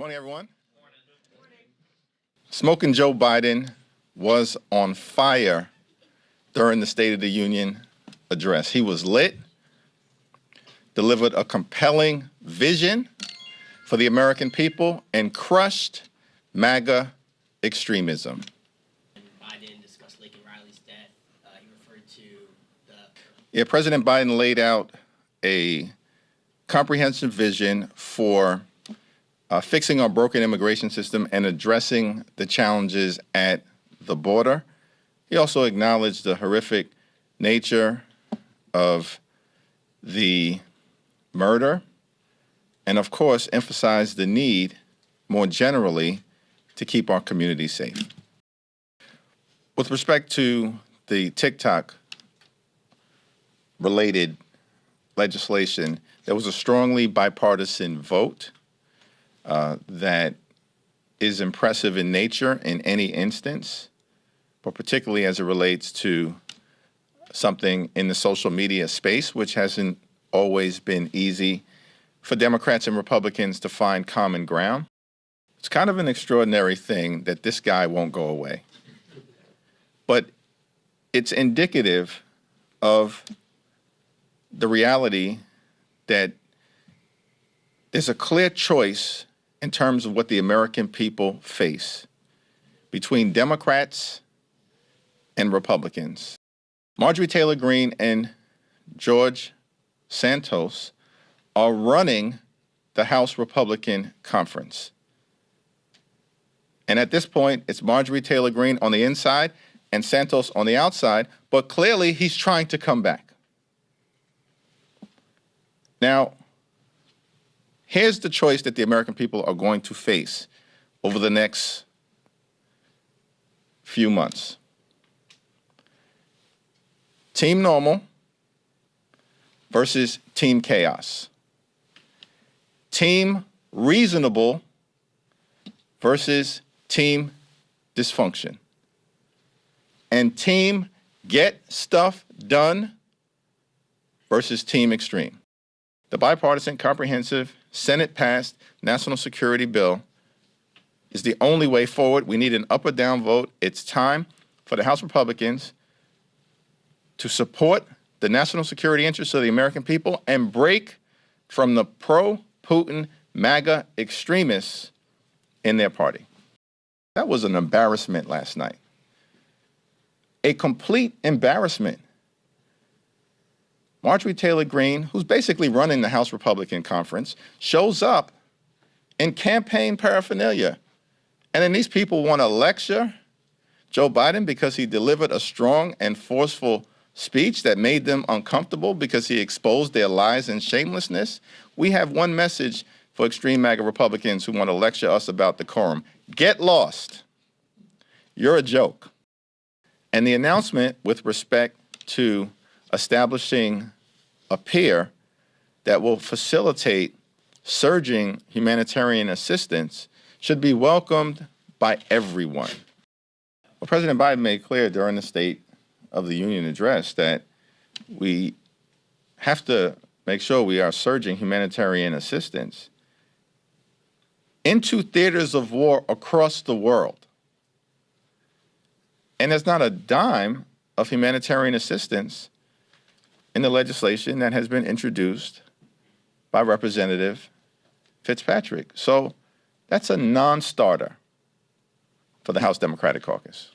Morning, everyone. Smokin Joe Biden was on fire during the State of the Union address. He was lit, delivered a compelling vision for the American people, and crushed MAGA extremism. Biden discussed Lincoln Riley's death. He referred to President Biden laid out a comprehensive vision for fixing our broken immigration system and addressing the challenges at the border. He also acknowledged the horrific nature of the murder and, of course, emphasized the need, more generally, to keep our communities safe. With respect to the TikTok-related legislation, there was a strongly bipartisan vote that is impressive in nature in any instance, but particularly as it relates to something in the social media space, which hasn't always been easy for Democrats and Republicans to find common ground. It's kind of an extraordinary thing that this guy won't go away. But it's indicative of the reality that there's a clear choice in terms of what the American people face between Democrats and Republicans. Marjorie Taylor Greene and George Santos are running the House Republican Conference. And at this point, it's Marjorie Taylor Greene on the inside and Santos on the outside, but clearly he's trying to come back. Now, here's the choice that the American people are going to face over the next few months. Team normal versus team chaos. Team reasonable versus team dysfunction. And team get stuff done versus team extreme. The bipartisan, comprehensive, Senate-passed national security bill is the only way forward. We need an up or down vote. It's time for the House Republicans to support the national security interests of the American people and break from the pro-Putin MAGA extremists in their party. That was an embarrassment last night. A complete embarrassment. Marjorie Taylor Greene, who's basically running the House Republican Conference, shows up in campaign paraphernalia. And then these people want to lecture Joe Biden because he delivered a strong and forceful speech that made them uncomfortable because he exposed their lies and shamelessness. We have one message for extreme MAGA Republicans who want to lecture us about decorum. Get lost. You're a joke. And the announcement with respect to establishing a pier that will facilitate surging humanitarian assistance should be welcomed by everyone. Well, President Biden made clear during the State of the Union address that we have to make sure we are surging humanitarian assistance into theaters of war across the world. And there's not a dime of humanitarian assistance in the legislation that has been introduced by Representative Fitzpatrick. So that's a non-starter for the House Democratic Caucus.